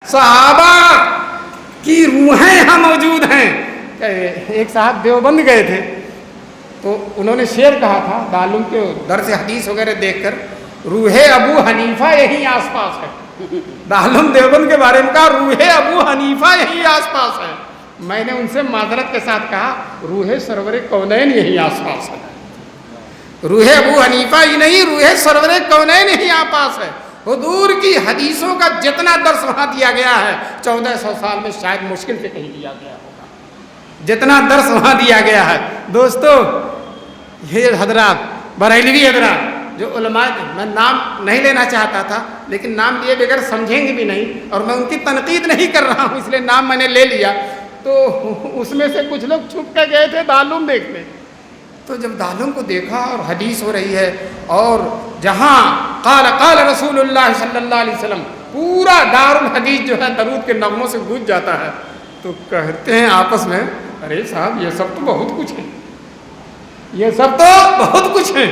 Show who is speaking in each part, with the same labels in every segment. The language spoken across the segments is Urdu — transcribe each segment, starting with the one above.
Speaker 1: صحابہ کی روحیں یہاں موجود ہیں. ایک صاحب دیوبند گئے تھے تو انہوں نے شعر کہا تھا دارالعلوم کے درس حدیث وغیرہ دیکھ کر, روح ابو حنیفہ یہیں آس پاس ہے. دارالعلوم دیوبند کے بارے میں کہا روح ابو حنیفہ یہیں آس پاس ہے. میں نے ان سے معذرت کے ساتھ کہا روح سرور کونین یہیں آس پاس ہے. روح ابو حنیفہ ہی نہیں, روح سرور کونین یہیں آس پاس ہے. حضور کی حدیثوں کا جتنا درس وہاں دیا گیا ہے 1400 سال میں شاید مشکل سے کہیں دیا گیا ہوگا, جتنا درس وہاں دیا گیا ہے. دوستو یہ حضرات بریلوی حضرات جو علماء, میں نام نہیں لینا چاہتا تھا لیکن نام لیے بغیر سمجھیں گے بھی نہیں, اور میں ان کی تنقید نہیں کر رہا ہوں اس لیے نام میں نے لے لیا. تو اس میں سے کچھ لوگ چھپ کے گئے تھے دارالعلوم دیکھنے. تو جب دارالعلوم کو دیکھا اور حدیث ہو رہی ہے اور جہاں قال رسول اللہ صلی اللہ علیہ وسلم پورا دارالحدیث جو ہے درود کے نغموں سے گونج جاتا ہے, تو کہتے ہیں آپس میں ارے صاحب یہ سب تو بہت کچھ ہے, یہ سب تو بہت کچھ ہے.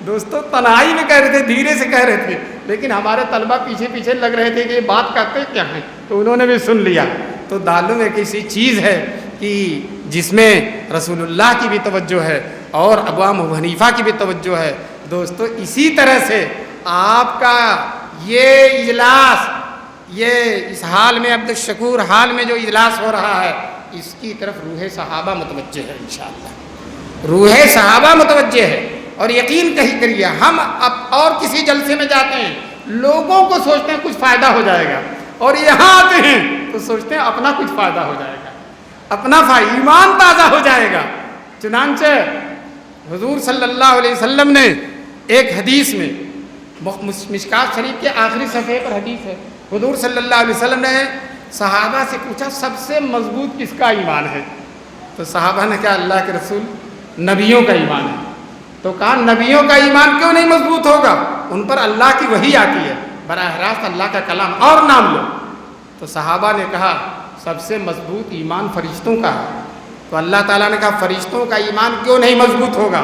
Speaker 1: دوستو تنہائی میں کہہ رہے تھے, دھیرے سے کہہ رہے تھے, لیکن ہمارے طلبہ پیچھے پیچھے لگ رہے تھے کہ یہ بات کرتے کیا ہیں, تو انہوں نے بھی سن لیا. تو دارالعلوم ایک ایسی چیز ہے کہ جس میں رسول اللہ کی بھی توجہ ہے اور ابو حنیفہ کی بھی توجہ ہے. دوستو اسی طرح سے آپ کا یہ اجلاس, یہ اس حال میں عبد الشکور حال میں جو اجلاس ہو رہا ہے, اس کی طرف روح صحابہ متوجہ ہے. انشاءاللہ روح صحابہ متوجہ ہے. اور یقین کریے ہم اب اور کسی جلسے میں جاتے ہیں لوگوں کو سوچتے ہیں کچھ فائدہ ہو جائے گا, اور یہاں آتے ہیں تو سوچتے ہیں اپنا کچھ فائدہ ہو جائے گا, اپنا ایمان تازہ ہو جائے گا. چنانچہ حضور صلی اللہ علیہ وسلم نے ایک حدیث میں, مشکات شریف کے آخری صفحے پر حدیث ہے, حضور صلی اللہ علیہ وسلم نے صحابہ سے پوچھا سب سے مضبوط کس کا ایمان ہے؟ تو صحابہ نے کہا اللہ کے رسول نبیوں کا ایمان ہے. تو کہا نبیوں کا ایمان کیوں نہیں مضبوط ہوگا؟ ان پر اللہ کی وحی آتی ہے, براہ راست اللہ کا کلام, اور نام لو. تو صحابہ نے کہا سب سے مضبوط ایمان فرشتوں کا ہے. تو اللہ تعالیٰ نے کہا فرشتوں کا ایمان کیوں نہیں مضبوط ہوگا؟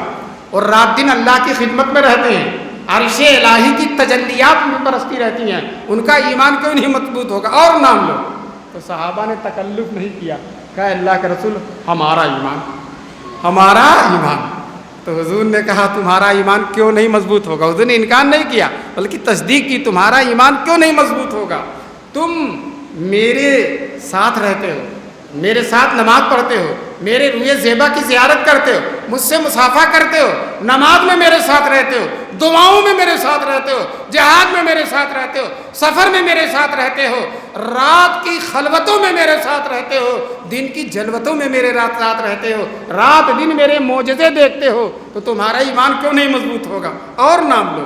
Speaker 1: اور رات دن اللہ کی خدمت میں رہتے ہیں, عرش الہی کی تجلیات میں برستی رہتی ہیں, ان کا ایمان کیوں نہیں مضبوط ہوگا؟ اور نام لو. تو صحابہ نے تکلف نہیں کیا, کہا اللہ کے رسول ہمارا ایمان, ہمارا ایمان. تو حضور نے کہا تمہارا ایمان کیوں نہیں مضبوط ہوگا؟ حضور نے انکار نہیں کیا بلکہ تصدیق کی, تمہارا ایمان کیوں نہیں مضبوط ہوگا؟ تم میرے ساتھ رہتے ہو, میرے ساتھ نماز پڑھتے ہو, میرے روئے زیبا کی زیارت کرتے ہو, مجھ سے مصافحہ کرتے ہو, نماز میں میرے ساتھ رہتے ہو, دعاؤں میں میرے ساتھ رہتے ہو, جہاد میں میرے ساتھ رہتے ہو, سفر میں میرے ساتھ رہتے ہو, رات کی خلوتوں میں میرے ساتھ رہتے ہو, دن کی جلوتوں میں میرے ساتھ رہتے ہو, رات دن میرے معجزے دیکھتے ہو, تو تمہارا ایمان کیوں نہیں مضبوط ہوگا؟ اور نام لو.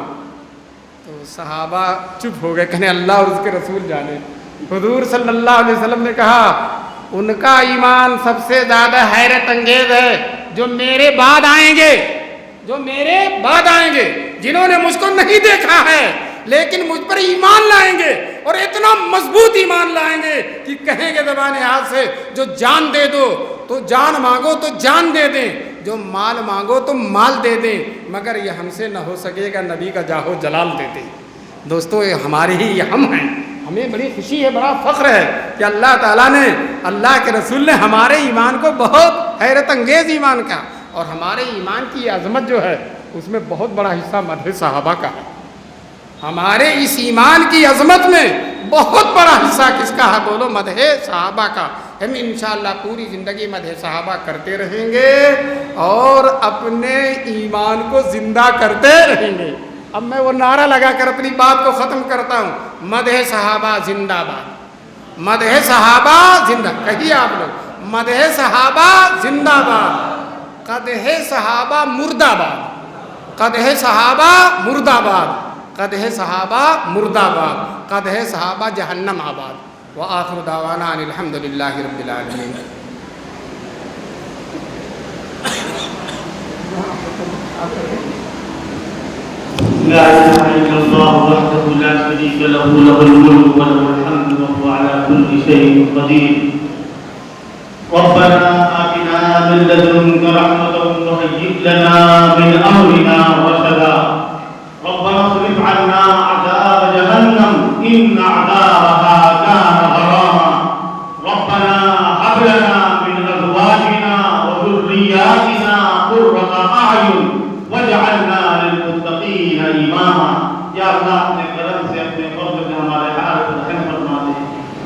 Speaker 1: تو صحابہ چپ ہو گئے, کہنے اللہ اور اس کے رسول جانے. حضور صلی اللہ علیہ وسلم نے کہا ان کا ایمان سب سے زیادہ حیرت انگیز ہے جو میرے بعد آئیں گے, جو میرے بعد آئیں گے, جنہوں نے مجھ کو نہیں دیکھا ہے لیکن مجھ پر ایمان لائیں گے, اور اتنا مضبوط ایمان لائیں گے کہ کہیں گے زبان حال سے جو جان دے دو تو جان مانگو تو جان دے دیں, جو مال مانگو تو مال دے دیں, مگر یہ ہم سے نہ ہو سکے گا نبی کا جاہو جلال دے دیں. دوستو یہ ہمارے ہی ہم ہیں, ہمیں بڑی خوشی ہے, بڑا فخر ہے کہ اللہ تعالیٰ نے, اللہ کے رسول نے ہمارے ایمان کو بہت حیرت انگیز ایمان کا, اور ہمارے ایمان کی عظمت جو ہے اس میں بہت بڑا حصہ مدح صحابہ کا ہے. ہمارے اس ایمان کی عظمت میں بہت بڑا حصہ کس کا ہے؟ بولو مدح صحابہ کا. ہم انشاءاللہ پوری زندگی مدح صحابہ کرتے رہیں گے اور اپنے ایمان کو زندہ کرتے رہیں گے. اب میں وہ نعرہ لگا کر اپنی بات کو ختم کرتا ہوں, مدح صحابہ زندہ باد, مدح صحابہ زندہ, کہیے آپ لوگ مدح صحابہ زندہ باد, قدح صحابہ مردہ باد, قدح صحابہ مردہ باد, قدح صحابہ مردہ باد, قدح صحابہ جہنم آباد. وآخر دعوانا ان الحمدللہ رب العالمین.
Speaker 2: لا إله إلا الله وحده لا شريك له له الملك وله الحمد وهو على كل شيء قدير. ربنا آتنا من لدنك رحمة وهيئ لنا من أمرنا رشدا. ربنا اصرف عنا عذاب جهنم إن عذابها كان غراما.